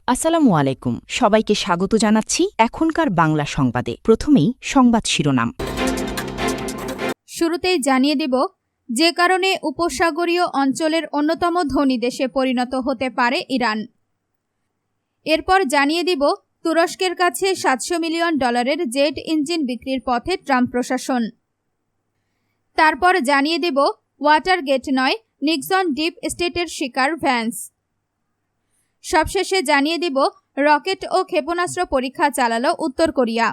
আসসালামু আলাইকুম, সবাইকে স্বাগত জানাচ্ছি এখনকার বাংলা সংবাদে। প্রথমেই সংবাদ শিরোনাম। শুরুতেই জানিয়ে দেব, যে কারণে উপসাগরীয় অঞ্চলের অন্যতম ধনী দেশে পরিণত হতে পারে ইরান। এরপর জানিয়ে দিব, তুরস্কের কাছে $700 মিলিয়ন জেট ইঞ্জিন বিক্রির পথে ট্রাম্প প্রশাসন। তারপর জানিয়ে দেব, ওয়াটারগেট নয়, নিক্সন ডিপ স্টেটের শিকার ভ্যান্স। সবশেষে জানিয়ে দিব, রকেট ও ক্ষেপণাস্ত্র পরীক্ষা চালালো উত্তর কোরিয়া।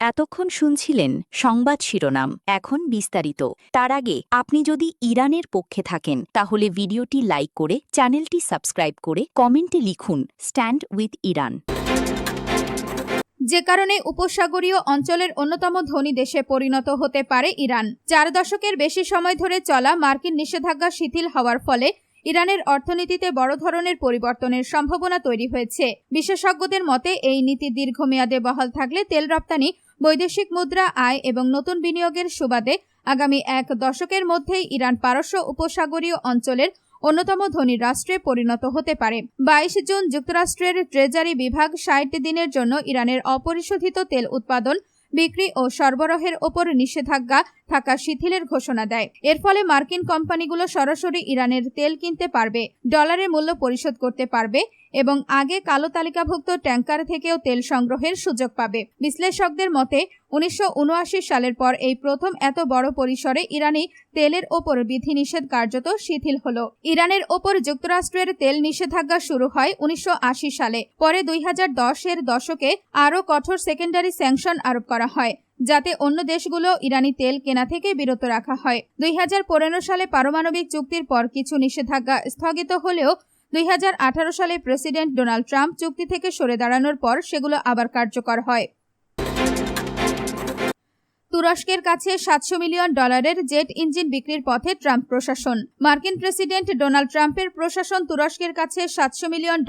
এতক্ষণ শুনছিলেন সংবাদ শিরোনাম, এখন বিস্তারিত। তার আগে আপনি যদি ইরানের পক্ষে থাকেন তাহলে ভিডিওটি লাইক করে চ্যানেলটি সাবস্ক্রাইব করে কমেন্টে লিখুন স্ট্যান্ড উইথ ইরান। যে কারণে উপসাগরীয় অঞ্চলের অন্যতম ধনী দেশে পরিণত হতে পারে ইরান। 4 দশকের বেশি সময় ধরে চলা মার্কিন নিষেধাজ্ঞা শিথিল হওয়ার ফলে ইরানের অর্থনীতিতে বড় ধরনের পরিবর্তনের সম্ভাবনা তৈরি হয়েছে। বিশেষজ্ঞদের মতে এই নীতি দীর্ঘমেয়াদে বহাল থাকলে তেল রপ্তানি, বৈদেশিক মুদ্রা আয় এবং নতুন বিনিয়োগের সুবাদে আগামী 1 দশকের মধ্যেই ইরান পারস্য উপসাগরীয় অঞ্চলের অন্যতম ধনী রাষ্ট্রে পরিণত হতে পারে। 22 জুন যুক্তরাষ্ট্রের ট্রেজারি বিভাগ 60 দিনের জন্য ইরানের অপরিশোধিত তেল উৎপাদন, বিক্রি ও সরবরাহের ওপর নিষেধাজ্ঞা থাকা শিথিলের ঘোষণা দেয়। এর ফলে মার্কিন কোম্পানিগুলো সরাসরি ইরানের তেল কিনতে পারবে, ডলারের মূল্য পরিশোধ করতে পারবে এবং আগে কালো তালিকাভুক্ত ট্যাঙ্কার থেকেও তেল সংগ্রহের সুযোগ পাবে। বিশ্লেষকদের মতে 1979 সালের পর এই প্রথম এত বড় পরিসরে ইরানি তেলের ওপর বিধিনিষেধ কার্যত শিথিল হলো। ইরানের ওপর যুক্তরাষ্ট্রের তেল নিষেধাজ্ঞা শুরু হয় 1980 সালে। পরে 2010-এর দশকে আরও কঠোর সেকেন্ডারি স্যাংশন আরোপ করা হয়, যাতে অন্য দেশগুলো ইরানি তেল কেনা থেকে বিরত রাখা হয়। 2015 সালে পারমাণবিক চুক্তির পর কিছু নিষেধাজ্ঞা স্থগিত হলেও 2018 সালে প্রেসিডেন্ট ডোনাল্ড ট্রাম্প চুক্তি থেকে সরে দাঁড়ানোর পর সেগুলো আবার কার্যকর হয়। তুরস্কের কাছে $700 মিলিয়ন জেট ইঞ্জিন বিক্রির পথে ট্রাম্প প্রশাসন। মার্কিন প্রেসিডেন্ট ডোনাল্ড ট্রাম্পের প্রশাসন তুরস্কের কাছে $700 মিলিয়ন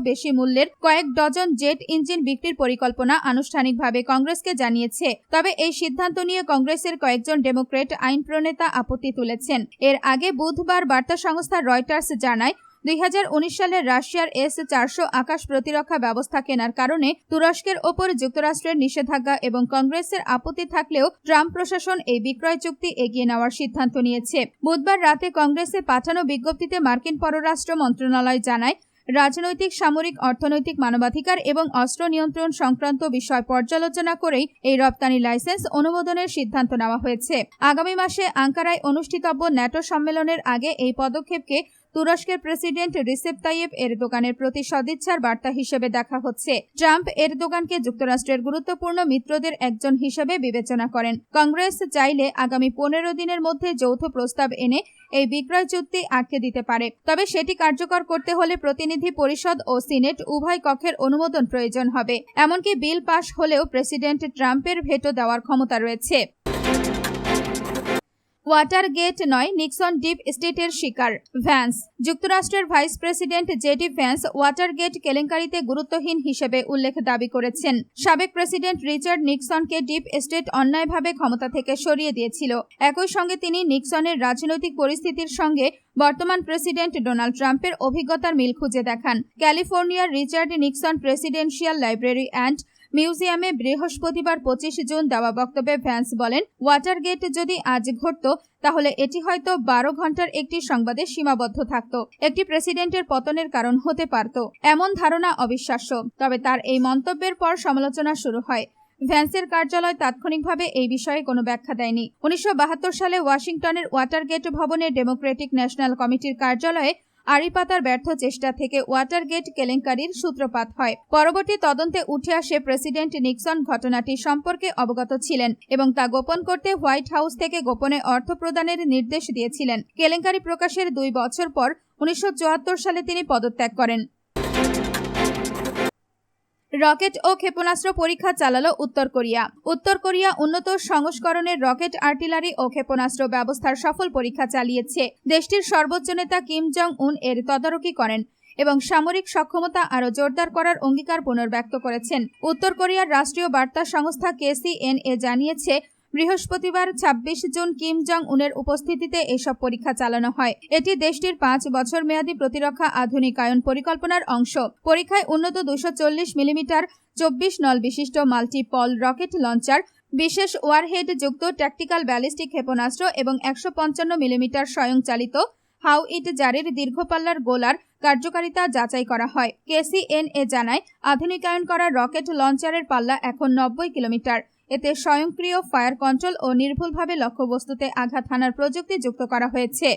বেশি মূল্যের কয়েক ডজন জেট ইঞ্জিন বিক্রির পরিকল্পনা আনুষ্ঠানিকভাবে কংগ্রেসকে জানিয়েছে। তবে এই সিদ্ধান্ত নিয়ে কংগ্রেসের কয়েকজন ডেমোক্রেট আইন প্রণেতা আপত্তি তুলেছেন। এর আগে বুধবার বার্তা সংস্থা রয়টার্স জানায়, 2019 সালে রাশিয়ার S-400 আকাশ প্রতিরক্ষা ব্যবস্থা কেনার কারণে তুরস্কের ওপর যুক্তরাষ্ট্রের নিষেধাজ্ঞা এবং কংগ্রেসের আপত্তি থাকলেও ট্রাম্প প্রশাসন এই বিক্রয় চুক্তি এগিয়ে নেওয়ার সিদ্ধান্ত নিয়েছে। বুধবার রাতে কংগ্রেসে পাঠানো বিজ্ঞপ্তিতে মার্কিন পররাষ্ট্র মন্ত্রণালয় জানায়, রাজনৈতিক, সামরিক, অর্থনৈতিক, মানবাধিকার এবং অস্ত্র নিয়ন্ত্রণ সংক্রান্ত বিষয় পর্যালোচনা করেই এই রপ্তানি লাইসেন্স অনুমোদনের সিদ্ধান্ত নেওয়া হয়েছে। আগামী মাসে আঙ্কারায় অনুষ্ঠিতব্য ন্যাটো সম্মেলনের আগে এই পদক্ষেপকে তুরস্কের প্রেসিডেন্ট রিসেপ তাইয়েপ এরদোগানের প্রতি সদিচ্ছার বার্তা হিসেবে দেখা হচ্ছে। ট্রাম্প এরদোগানকে যুক্তরাষ্ট্রের গুরুত্বপূর্ণ মিত্রদের একজন হিসেবে বিবেচনা করেন। কংগ্রেস চাইলে আগামী 15 দিনের মধ্যে যৌথ প্রস্তাব এনে এই বিক্রয় চুক্তি আটকে দিতে পারে। তবে সেটি কার্যকর করতে হলে প্রতিনিধি পরিষদ ও সিনেট উভয় কক্ষের অনুমোদন প্রয়োজন হবে। এমনকি বিল পাশ হলেও প্রেসিডেন্ট ট্রাম্পের ভেটো দেওয়ার ক্ষমতা রয়েছে। ওয়াটারগেট নয়, নিক্সন ডিপ স্টেটের শিকার ভ্যান্স। যুক্তরাষ্ট্রের vice president JD Vance Watergate কেলেঙ্কারিতে গুরুত্বহীন হিসেবে উল্লেখ দাবি করেছেন। সাবেক প্রেসিডেন্ট রিচার্ড নিক্সনকে ডিপ স্টেট অন্যায়ভাবে ক্ষমতা থেকে সরিয়ে দিয়েছিল। একই সঙ্গে তিনি নিক্সনের রাজনৈতিক পরিস্থিতির সঙ্গে বর্তমান প্রেসিডেন্ট ডোনাল্ড ট্রাম্পের অভিজ্ঞতার মিল খুঁজে দেখান। ক্যালিফোর্নিয়ার Richard Nixon presidential library and মিউজিয়ামে বৃহস্পতিবার 25 জুন দেওয়া বক্তব্যে ভ্যান্স বলেন, ওয়াটারগেট যদি আজ ঘটত তাহলে এটি হয়তো 12 ঘন্টার একটি সংবাদে সীমাবদ্ধ থাকত। একটি প্রেসিডেন্টের পতনের কারণ হতে পারত। এমন ধারণা অবিশ্বাস্য। তবে তার এই মন্তব্যের পর সমালোচনা শুরু হয়। ভ্যান্সের কার্যালয় তাৎক্ষণিকভাবে এই বিষয়ে কোনো ব্যাখ্যা দেয়নি। 1972 সালে ওয়াশিংটনের ওয়াটারগেট ভবনে ডেমোক্রেটিক ন্যাশনাল কমিটির কার্যালয়ে আড়ি পাতার ব্যর্থ চেষ্টা থেকে ওয়াটারগেট কেলেঙ্কারির সূত্রপাত হয়। পরবর্তী তদন্তে উঠে আসে প্রেসিডেন্ট নিক্সন ঘটনাটি সম্পর্কে অবগত ছিলেন এবং তা গোপন করতে হোয়াইট হাউস থেকে গোপনে অর্থ প্রদানের নির্দেশ দিয়েছিলেন। কেলেঙ্কারি প্রকাশের 2 বছর পর 1974 সালে তিনি পদত্যাগ করেন। রকেট ও ক্ষেপণাস্ত্র পরীক্ষা চালালো উত্তর কোরিয়া। উত্তর কোরিয়া উন্নত সংস্করণের রকেট, আর্টিলারি ও ক্ষেপণাস্ত্র ব্যবস্থার সফল পরীক্ষা চালিয়েছে। দেশটির সর্বোচ্চ নেতা কিম জং উন এর তদারকি করেন এবং সামরিক সক্ষমতা আরও জোরদার করার অঙ্গীকার পুনর্ব্যক্ত করেছেন। উত্তর কোরিয়ার রাষ্ট্রীয় বার্তা সংস্থা KCNA জানিয়েছে, বৃহস্পতিবার ২৬ জুন কিম জং উনের উপস্থিতিতে এসব পরীক্ষা চালানো হয়। এটি দেশটির ৫ বছর মেয়াদী প্রতিরক্ষা আধুনিকায়ন পরিকল্পনার অংশ। পরীক্ষায় উন্নত ২৪০ মিলিমিটার ২৪ নল বিশিষ্ট মাল্টি-পল রকেট লঞ্চার, বিশেষ ওয়ারহেড যুক্ত ট্যাকটিক্যাল ব্যালিস্টিক ক্ষেপণাস্ত্র এবং ১৫৫ মিলিমিটার স্বয়ংচালিত হাউইট জারির দীর্ঘপাল্লার গোলার কার্যকারিতা যাচাই করা হয়। কেসিএনএ জানায়, আধুনিকায়ন করা রকেট লঞ্চারের পাল্লা এখন ৯০ কিলোমিটার। এতে স্বয়ংক্রিয় ফায়ার কন্ট্রোল ও নির্ভুলভাবে লক্ষ্যবস্তুতে আঘাত হানার প্রযুক্তি যুক্ত করা হয়েছে।